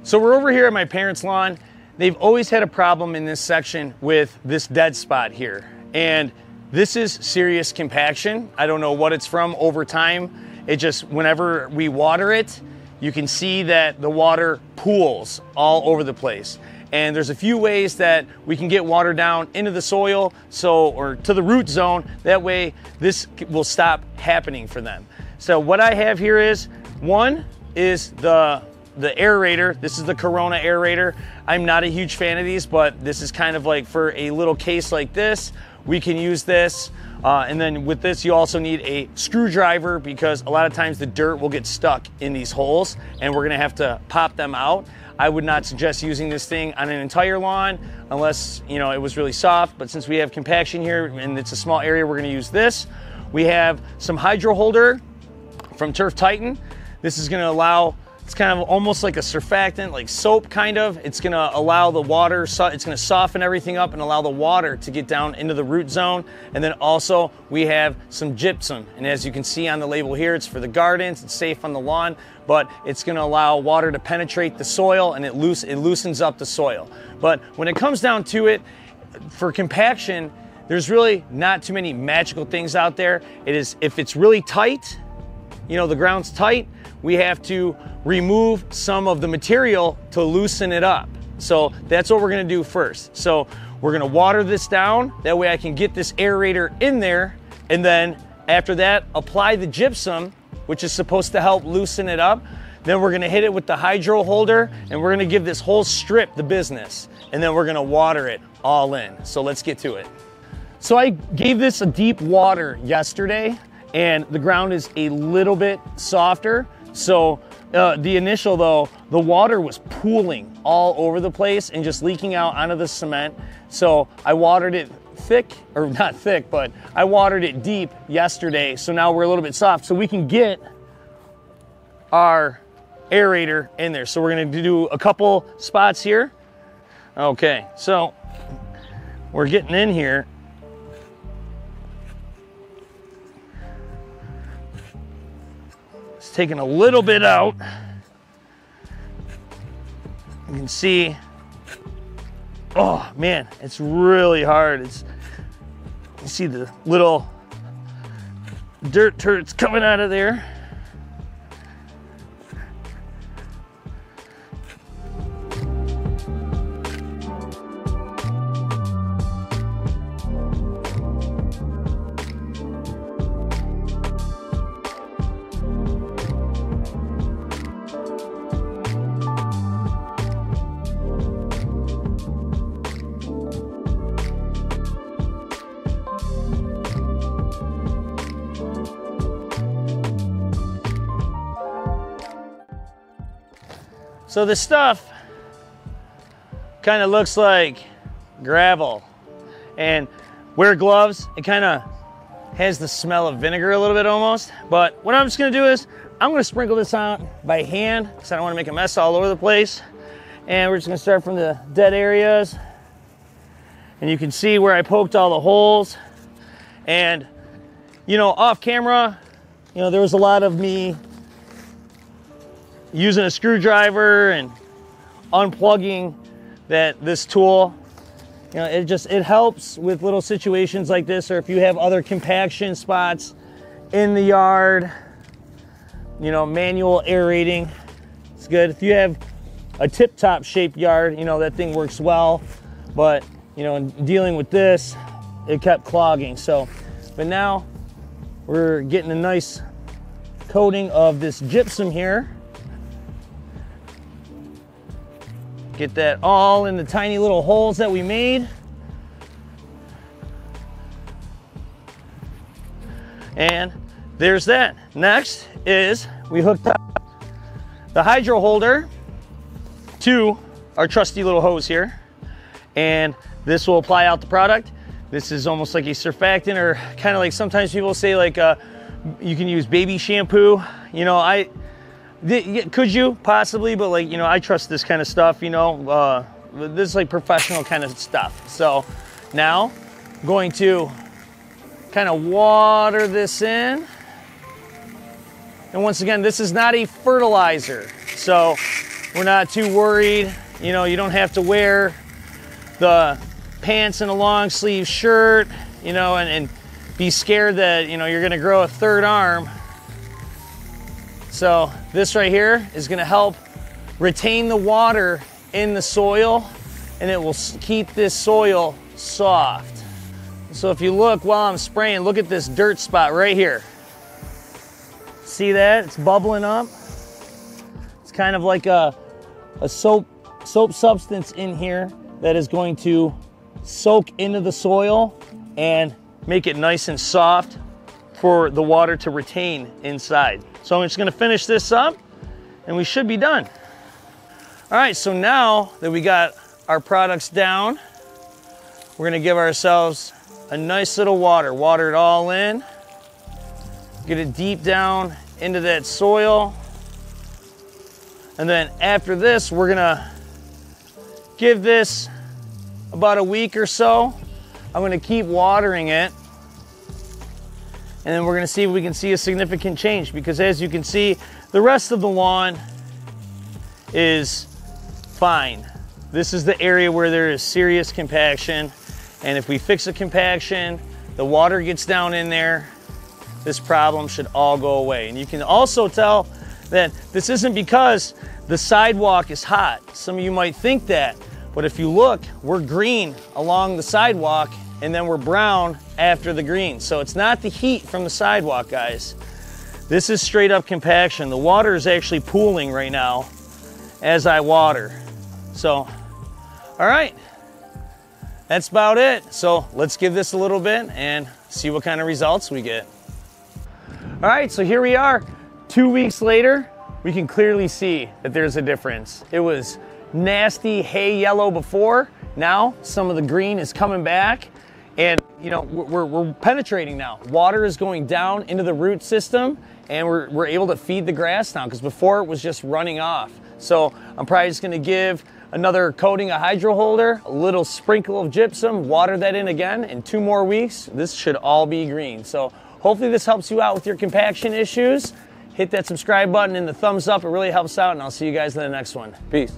So we're over here at my parents' lawn. They've always had a problem in this section with this dead spot here. And this is serious compaction. I don't know what it's from over time. It just, whenever we water it, you can see that the water pools all over the place. And there's a few ways that we can get water down into the soil, or to the root zone. That way this will stop happening for them. So what I have here is, one is the aerator. This is the Corona aerator. I'm not a huge fan of these, but this is kind of like for a little case like this, we can use this. And then with this, you also need a screwdriver, because a lot of times the dirt will get stuck in these holes and we're gonna have to pop them out. I would not suggest using this thing on an entire lawn unless, you know, it was really soft, but since we have compaction here and it's a small area, we're gonna use this. We have some hydro holder from Turf Titan. This is gonna allow, it's kind of almost like a surfactant, like soap kind of. It's gonna allow the water, it's gonna soften everything up and allow the water to get down into the root zone. And then also we have some gypsum. And as you can see on the label here, it's for the gardens, it's safe on the lawn, but it's gonna allow water to penetrate the soil and it loosens up the soil. But when it comes down to it, for compaction, there's really not too many magical things out there. It is, if it's really tight, you know, the ground's tight, we have to remove some of the material to loosen it up. So that's what we're gonna do first. So we're gonna water this down, that way I can get this aerator in there, and then after that, apply the gypsum, which is supposed to help loosen it up. Then we're gonna hit it with the hydro holder, and we're gonna give this whole strip the business, and then we're gonna water it all in. So let's get to it. So I gave this a deep water yesterday, and the ground is a little bit softer. So the initial though, the water was pooling all over the place and just leaking out onto the cement. So I watered it thick, or not thick, but I watered it deep yesterday. So now we're a little bit soft, so we can get our aerator in there. So we're gonna do a couple spots here. Okay, so we're getting in here. Taking a little bit out. You can see, oh man, it's really hard. You see the little dirt turds coming out of there. So this stuff kind of looks like gravel, and wear gloves, it kind of has the smell of vinegar a little bit almost. But what I'm just gonna do is I'm gonna sprinkle this out by hand because I don't want to make a mess all over the place. And we're just gonna start from the dead areas, and you can see where I poked all the holes. And you know, off camera, you know, there was a lot of me using a screwdriver and unplugging this tool. You know, it helps with little situations like this, or if you have other compaction spots in the yard, you know, manual aerating, it's good. If you have a tip-top shaped yard, you know, that thing works well, but you know, in dealing with this, it kept clogging. So, but now we're getting a nice coating of this gypsum here. Get that all in the tiny little holes that we made. And there's that. Next is we hooked up the hydro holder to our trusty little hose here. And this will apply out the product. This is almost like a surfactant, or kind of like sometimes people say like you can use baby shampoo. You know, could you possibly, but like, you know, I trust this kind of stuff, you know, this is like professional kind of stuff. So now I'm going to kind of water this in. And once again, this is not a fertilizer. So we're not too worried. You know, you don't have to wear the pants and a long sleeve shirt, you know, and be scared that, you know, you're gonna grow a third arm. So this right here is gonna help retain the water in the soil, and it will keep this soil soft. So if you look while I'm spraying, look at this dirt spot right here. See that? It's bubbling up. It's kind of like a soap substance in here that is going to soak into the soil and make it nice and soft for the water to retain inside. So I'm just gonna finish this up and we should be done. All right, so now that we got our products down, we're gonna give ourselves a nice little water it all in, get it deep down into that soil. And then after this, we're gonna give this about a week or so. I'm gonna keep watering it, and then we're gonna see if we can see a significant change, because as you can see, the rest of the lawn is fine. This is the area where there is serious compaction, and if we fix the compaction, the water gets down in there, this problem should all go away. And you can also tell that this isn't because the sidewalk is hot. Some of you might think that, but if you look, we're green along the sidewalk and then we're brown after the green. So it's not the heat from the sidewalk, guys. This is straight up compaction. The water is actually pooling right now as I water. So, all right, that's about it. So let's give this a little bit and see what kind of results we get. All right, so here we are, 2 weeks later. We can clearly see that there's a difference. It was nasty hay yellow before. Now some of the green is coming back, and you know, we're penetrating now. Water is going down into the root system, and we're able to feed the grass now, because before it was just running off. So I'm probably just gonna give another coating of hydro holder, a little sprinkle of gypsum, water that in again. In 2 more weeks, this should all be green. So hopefully this helps you out with your compaction issues. Hit that subscribe button and the thumbs up, it really helps out, and I'll see you guys in the next one. Peace.